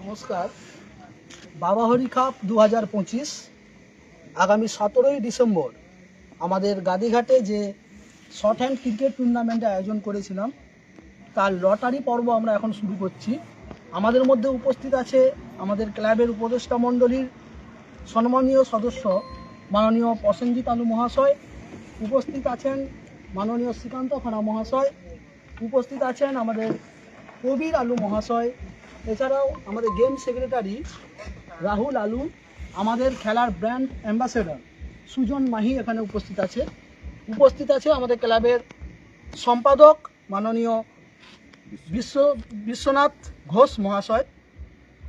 নমস্কার। বাবা হরি কাপ 2025 আগামী 17ই ডিসেম্বর আমাদের গাদিঘাটে যে শর্ট হ্যান্ড ক্রিকেট টুর্নামেন্টের আয়োজন করেছিলাম তার লটারি পর্ব আমরা এখন শুরু করছি। আমাদের মধ্যে উপস্থিত আছে আমাদের ক্লাবের উপদেষ্টা মণ্ডলীর সম্মানীয় সদস্য মাননীয় প্রসেনজিৎ আলু মহাশয়, উপস্থিত আছেন মাননীয় শ্রীকান্ত খাড়া মহাশয়, উপস্থিত আছেন আমাদের কবির আলু মহাশয়, এছাড়াও আমাদের গেম সেক্রেটারি রাহুল আলু, আমাদের খেলার ব্র্যান্ড অ্যাম্বাসেডর সুজন মাহি এখানে উপস্থিত আছে আমাদের ক্লাবের সম্পাদক মাননীয় বিশ্বনাথ ঘোষ মহাশয়,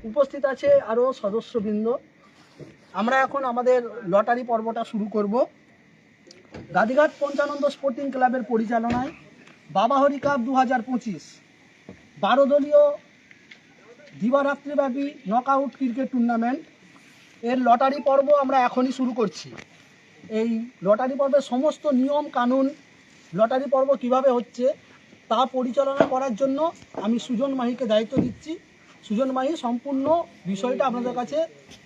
উপস্থিত আছে আরও সদস্যবৃন্দ। আমরা এখন আমাদের লটারি পর্বটা শুরু করব। গাদিঘাট পঞ্চানন্দ স্পোর্টিং ক্লাবের পরিচালনায় বাবা হরি কাপ 2025 12 দলীয় দিবারাত্রিব্যাপী নকআউট ক্রিকেট টুর্নামেন্ট এর লটারি পর্ব আমরা এখনই শুরু করছি। এই লটারি পর্বের সমস্ত নিয়ম কানুন, লটারি পর্ব কিভাবে হচ্ছে তা পরিচালনা করার জন্য আমি সুজন মাহিকে দায়িত্ব দিচ্ছি। সুজন মাহি সম্পূর্ণ বিষয়টা আপনাদের কাছে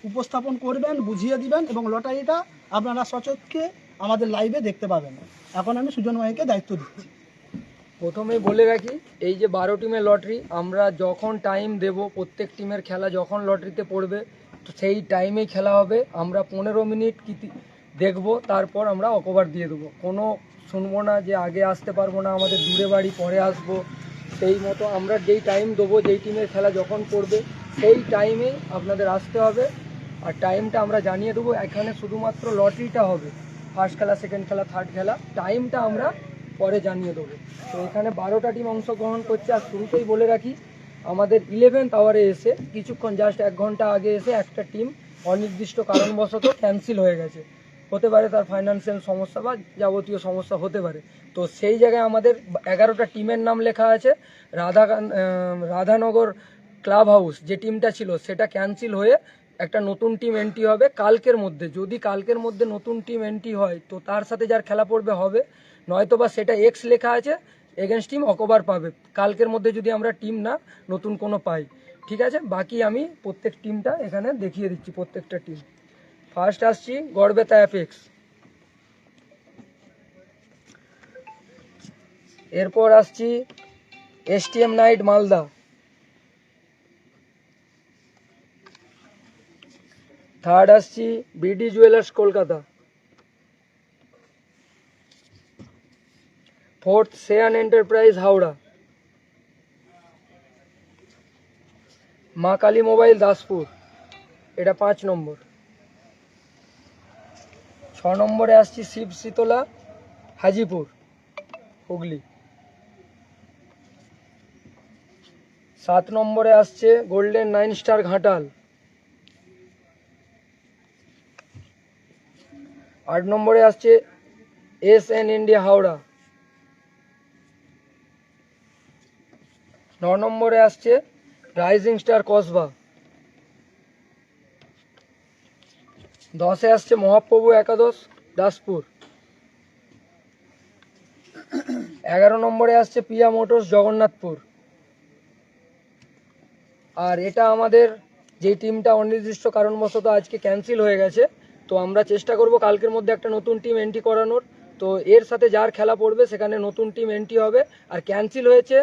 উপস্থাপন করবেন, বুঝিয়ে দিবেন এবং লটারিটা আপনারা সচক্ষে আমাদের লাইভে দেখতে পাবেন। এখন আমি সুজন মাহিকে দায়িত্ব দিচ্ছি। প্রথমে বলে রাখি, এই যে 12 টিমের লটারি, আমরা যখন টাইম দেব প্রত্যেক টিমের খেলা যখন লটারিতে পড়বে তো সেই টাইমেই খেলা হবে। আমরা 15 মিনিট দেখব, তারপর আমরা অকওভার দিয়ে দেবো। কোনো শুনবো না যে আগে আসতে পারবো না, আমাদের দূরে বাড়ি পরে আসবো। সেই মতো আমরা যেই টাইম দেবো, যেই টিমের খেলা যখন পড়বে সেই টাইমেই আপনাদের আসতে হবে। আর টাইমটা আমরা জানিয়ে দেবো। এখানে শুধুমাত্র লটারিটা হবে, ফার্স্ট খেলা, সেকেন্ড খেলা, থার্ড খেলা, টাইমটা আমরা পরে জানিয়ে দেবো। তো এখানে 12টা টিম অংশগ্রহণ করছে। আর শুরুতেই বলে রাখি, আমাদের 11th আওয়ারে এসে কিছুক্ষণ জাস্ট 1 ঘন্টা আগে এসে একটা টিম অনির্দিষ্ট কারণবশত ক্যান্সেল হয়ে গেছে। হতে পারে তার ফাইন্যান্সিয়াল সমস্যা বা যাবতীয় সমস্যা হতে পারে। তো সেই জায়গায় আমাদের 11টা টিমের নাম লেখা আছে। রাধানগর ক্লাব হাউস যে টিমটা ছিল সেটা ক্যান্সেল হয়ে একটা নতুন টিম এন্ট্রি হবে কালকের মধ্যে। যদি কালকের মধ্যে নতুন টিম এন্ট্রি হয় তো তার সাথে যার খেলা পড়বে হবে, নয়তো বা সেটা এক্স লেখা আছে, এগেনস্ট টিম অকওভার পাবে কালকের মধ্যে যদি আমরা টিম না নতুন কোনো পাই। ঠিক আছে, বাকি আমি প্রত্যেক টিমটা এখানে দেখিয়ে দিচ্ছি। প্রত্যেকটা টিম, ফার্স্ট আসছি গড়বেতা অ্যাপেক্স, এরপর আসছি এসটিএম নাইট মালদা, থার্ড আসছি বিডি জুয়েলার্স কলকাতা, ফোর্থ সেয়ান এন্টারপ্রাইজ হাওড়া, মা কালী মোবাইল দাসপুর, এটা 5 নম্বর। 6 নম্বরে আসছি শিব শীতলা হাজিপুর হুগলি, 7 নম্বরে আসছে গোল্ডেন 9 স্টার ঘাটাল, 8 নম্বরে আসছে এসএন ইন্ডিয়া হাওড়া, 9 নম্বরে আসছে রাইজিং স্টার কসবা, 10-এ আসছে মহাপ্রভু একাদশ দাসপুর, 11 নম্বরে আসছে পিয়া মোটরস জগন্নাথপুর। আর এটা আমাদের যে টিমটা অনির্দিষ্ট কারণবশত আজকে ক্যান্সেল হয়ে গেছে, তো আমরা চেষ্টা করব কালকের মধ্যে একটা নতুন টিম এন্ট্রি করানোর। তো এর সাথে যার খেলা পড়বে সেখানে নতুন টিম এন্ট্রি হবে। আর ক্যান্সেল হয়েছে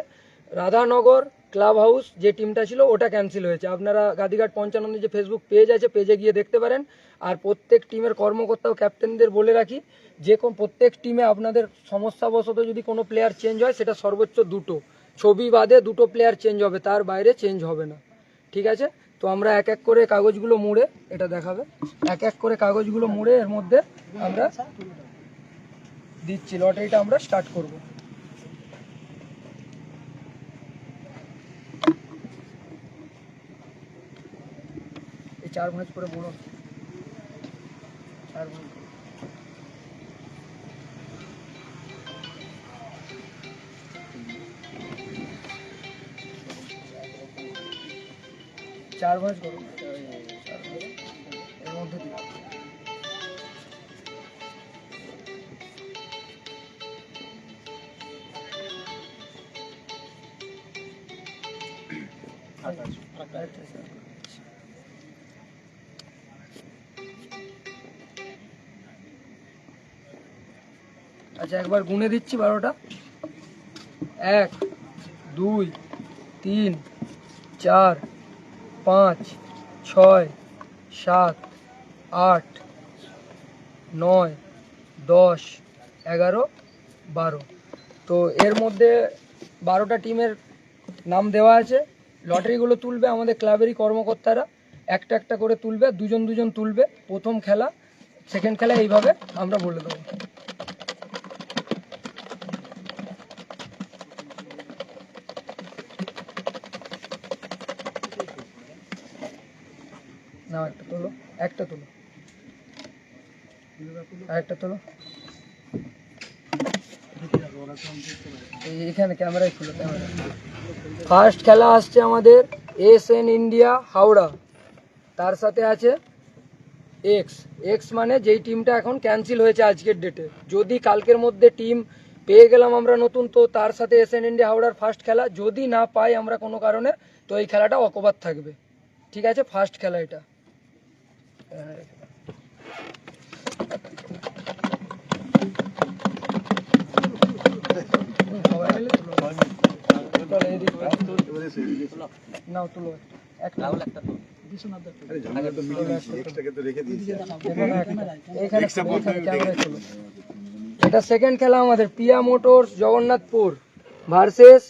রাধানগর ক্লাব হাউস যে টিমটা ছিল, ওটা ক্যান্সেল হয়েছে। আপনারা গাদিঘাট পঞ্চানন্দে যে ফেসবুক পেজ আছে, পেজে গিয়ে দেখতে পারেন। আর প্রত্যেক টিমের কর্মকর্তা ও ক্যাপ্টেনদের বলে রাখি, যে প্রত্যেক টিমে আপনাদের সমস্যাবশত যদি কোনো প্লেয়ার চেঞ্জ হয় সেটা সর্বোচ্চ 2টো, ছবি বাদে 2টো প্লেয়ার চেঞ্জ হবে, তার বাইরে চেঞ্জ হবে না। ঠিক আছে, তো আমরা এক এক করে কাগজগুলো মুড়ে, এটা দেখাবে, এক এক করে কাগজগুলো মুড়ে এর মধ্যে আমরা দিচ্ছি। লটারিটা আমরা স্টার্ট করব। এই 4 ভাঁজ করে বড় 4 ভাঁজ, 4 ভাঁজ করো এর মধ্যে দিই। আচ্ছা একবার গুনে দিচ্ছি 12টা। 1 2 3 4 5 6 7 8 9 10 11 12। তো এর মধ্যে 12টা টিমের নাম দেওয়া আছে। লটারিগুলো তুলবে আমাদের ক্লাবেরই কর্মকর্তারা, একটা একটা করে তুলবে, দুজন দুজন তুলবে। প্রথম খেলা, সেকেন্ড খেলা, এইভাবে আমরা বলে দেবো। না একটা তোলো, একটা তোলো, আরেকটা তোলো। এখানে ক্যামেরায় খুলো, ক্যামেরা। ফার্স্ট খেলা আসছে আমাদের SN ইন্ডিয়া হাওড়া, তার সাথে আছে এক্স। এক্স মানে যেই টিমটা এখন ক্যান্সেল হয়েছে আজকের ডেটে। যদি কালকের মধ্যে টিম পেয়ে গেলাম আমরা নতুন, তো তার সাথে SN ইন্ডিয়া হাওড়ার ফার্স্ট খেলা। যদি না পাই আমরা কোনো কারণে, তো এই খেলাটা অকবাদ থাকবে। ঠিক আছে, ফার্স্ট খেলা এটা। সবাই মিলে তুলো। চলো এদিকে নাও, তুলো একটা। এটা সেকেন্ড খেলা আমাদের Piya motors Jagannathpur versus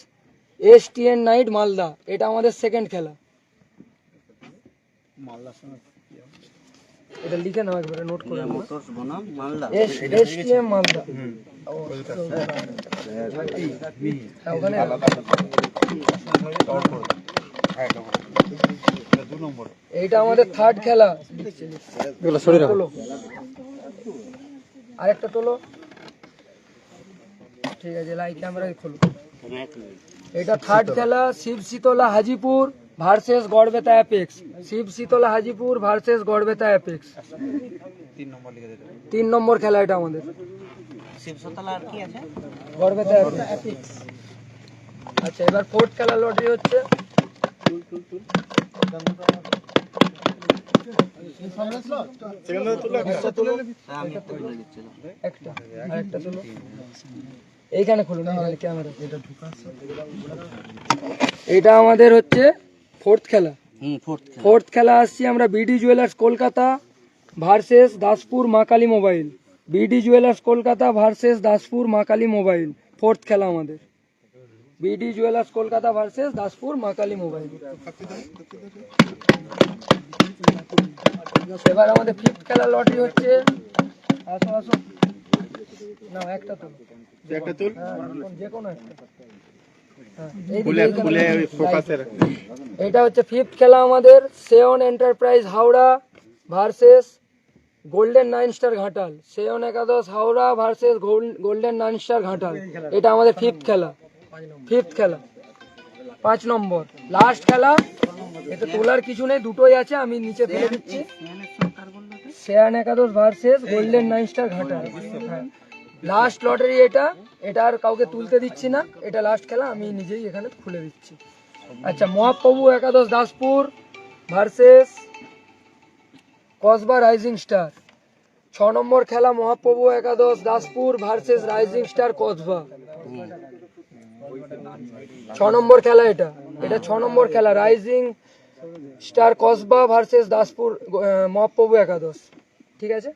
STN night Malda. এটা আমাদের সেকেন্ড খেলা। এটা লিখে নাও একবারে, নোট করে নাও। STM মালদা। ওখানে এইটা আমাদের থার্ড খেলা। তোলো, আরেকটা তোলো। ঠিক আছে, লাইট ক্যামেরায় খোলো। এটা থার্ড খেলা, Shiv Shitala Hajipur versus Garhbeta Apex. Shiv Shitala Hajipur versus Garhbeta Apex. 3 number খেলা এটা আমাদের। গড়বেতা অ্যাপেক্স। আচ্ছা এবার ফোর্থ খেলা লটারি হচ্ছে। এইখানে খুলুন, ক্যামেরা। এটা আমাদের হচ্ছে ফোর্থ খেলা। ফোর্থ খেলা আসছি আমরা BD jewellers Kolkata versus Daspur Ma Kali mobile. BD jewellers Kolkata versus Daspur Ma Kali mobile. Fourth খেলা আমাদের BD jewellers Kolkata versus Daspur Ma Kali mobile. এবার আমাদের ফিফথ খেলা লটারি হচ্ছে। আসো আসো, না একটা তুল, একটা তুল, যে কোনো একটা। এটা হচ্ছে ফিফথ খেলা আমাদের সেয়ন enterprise Howrah versus golden 9 star Ghatal. সেয়ন একাদশ Howrah versus golden 9 star Ghatal. এটা আমাদের ফিফথ খেলা। ফিফথ খেলা 5 নম্বর লাস্ট খেলা। এটা তোলার কিছু নেই, দুটোই আছে, আমি নিচে ফেলে দিচ্ছি। সেয়ান একাদশ ভার্সেস গোল্ডেন 9 স্টার ঘাটাল। হ্যাঁ, লাস্ট লটারি এটা। এটা আর কাউকে তুলতে দিচ্ছি না, এটা লাস্ট খেলা, আমি নিজেই এখানে খুলে দিচ্ছি। আচ্ছা, মহাপ্রভু একাদশ Daspur versus Kasba rising star. 6 নম্বর খেলা মহাপ্রভু একাদশ Daspur versus rising star Kasba. 6 নম্বর খেলা এটা। এটা 6 নম্বর খেলা, rising star Kasba versus Daspur Mahaprabhu একাদশ। ঠিক আছে।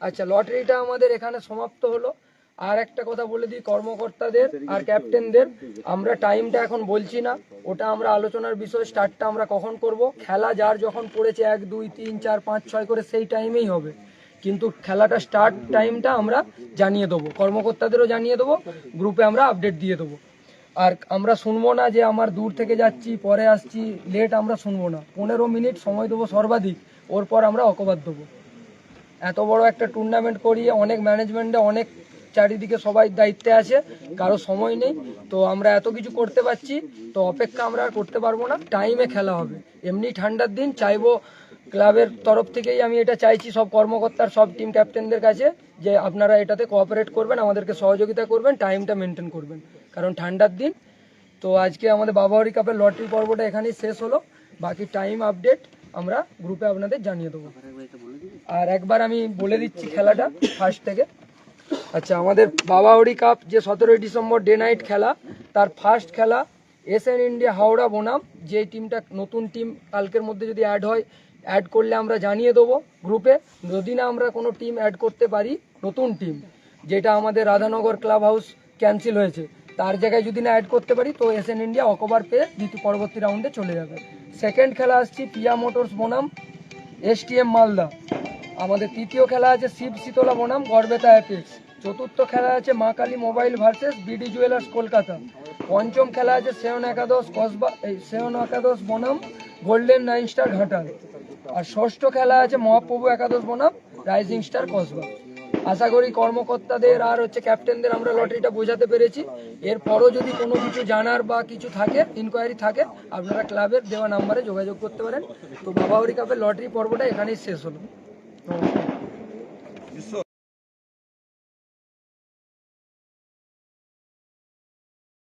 আচ্ছা, লটারিটা আমাদের এখানে সমাপ্ত হলো। আর একটা কথা বলে দিই কর্মকর্তাদের আর ক্যাপ্টেনদের, আমরা টাইমটা এখন বলছি না, ওটা আমরা আলোচনার বিষয়। স্টার্টটা আমরা কখন করব, খেলা যার যখন পড়েছে 1 2 3 4 5 6 করে সেই টাইমেই হবে, কিন্তু খেলাটা স্টার্ট টাইমটা আমরা জানিয়ে দেবো, কর্মকর্তাদেরও জানিয়ে দেবো, গ্রুপে আমরা আপডেট দিয়ে দেবো। আর আমরা শুনবো না যে আমার দূর থেকে যাচ্ছি পরে আসছি লেট, আমরা শুনবো না। 15 মিনিট সময় দেবো সর্বাধিক, ওর পর আমরা অকবাদ দেবো। এত বড় একটা টুর্নামেন্ট করিয়ে অনেক ম্যানেজমেন্টে অনেক চারিদিকে সবাই দায়িত্বে আছে, কারো সময় নেই, তো আমরা এত কিছু করতে পারছি, তো অপেক্ষা আমরা আর করতে পারবো না, টাইমে খেলা হবে। এমনি ঠান্ডার দিন চাইবো, ক্লাবের তরফ থেকেই আমি এটা চাইছি সব কর্মকর্তার সব টিম ক্যাপ্টেনদের কাছে, যে আপনারা এটাতে কোঅপারেট করবেন, আমাদেরকে সহযোগিতা করবেন, টাইমটা মেনটেন করবেন, কারণ ঠান্ডার দিন তো আজকে আমাদের বাবাহরি কাপের লটারি পর্বটা এখানেই শেষ হলো। বাকি টাইম আপডেট আমরা গ্রুপে আপনাদের জানিয়ে দেবো। আর একবার আমি বলে দিচ্ছি খেলাটা ফার্স্ট থেকে। আচ্ছা, আমাদের বাবাহরি কাপ যে 17ই ডিসেম্বর ডে নাইট খেলা, তার ফার্স্ট খেলা এসএন ইন্ডিয়া হাওড়া বনাম। যে টিমটা নতুন টিম কালকের মধ্যে যদি অ্যাড হয়, অ্যাড করলে আমরা জানিয়ে দেবো গ্রুপে। যদি না আমরা কোনো টিম অ্যাড করতে পারি, নতুন টিম যেটা আমাদের রাধানগর ক্লাব হাউস ক্যান্সেল হয়েছে, তার জায়গায় যদি না অ্যাড করতে পারি, তো এসএন ইন্ডিয়া অকবার পেয়ে পরবর্তী রাউন্ডে চলে যাবে। সেকেন্ড খেলা আসছি পিয়া মোটরস বনাম এসটিএম মালদা। আমাদের তৃতীয় খেলা আছে শিব শীতলা বনাম গড়বেতা অ্যাপেক্স। চতুর্থ খেলা আছে মা Kali mobile versus BD jewellers Kolkata. পঞ্চম খেলা আছে সেয়ন একাদশ বনাম গোল্ডেন 9 স্টার ঘাটাল। আর ষষ্ঠ খেলা আছে মহাপ্রভু একাদশ বনাম রাইজিং স্টার কসবা। আশা করি কর্মকর্তাদের আর ক্যাপ্টেনদের আমরা লটারিটা বোঝাতে পেরেছি। এরপরও যদি কোনো কিছু জানার বা কিছু থাকে, ইনকোয়ারি থাকে, আপনারা ক্লাবের দেওয়া নাম্বারে যোগাযোগ করতে পারেন। তো বাবাহরি কাপের লটারি পর্বটা এখানেই শেষ হলো। নমস্কার।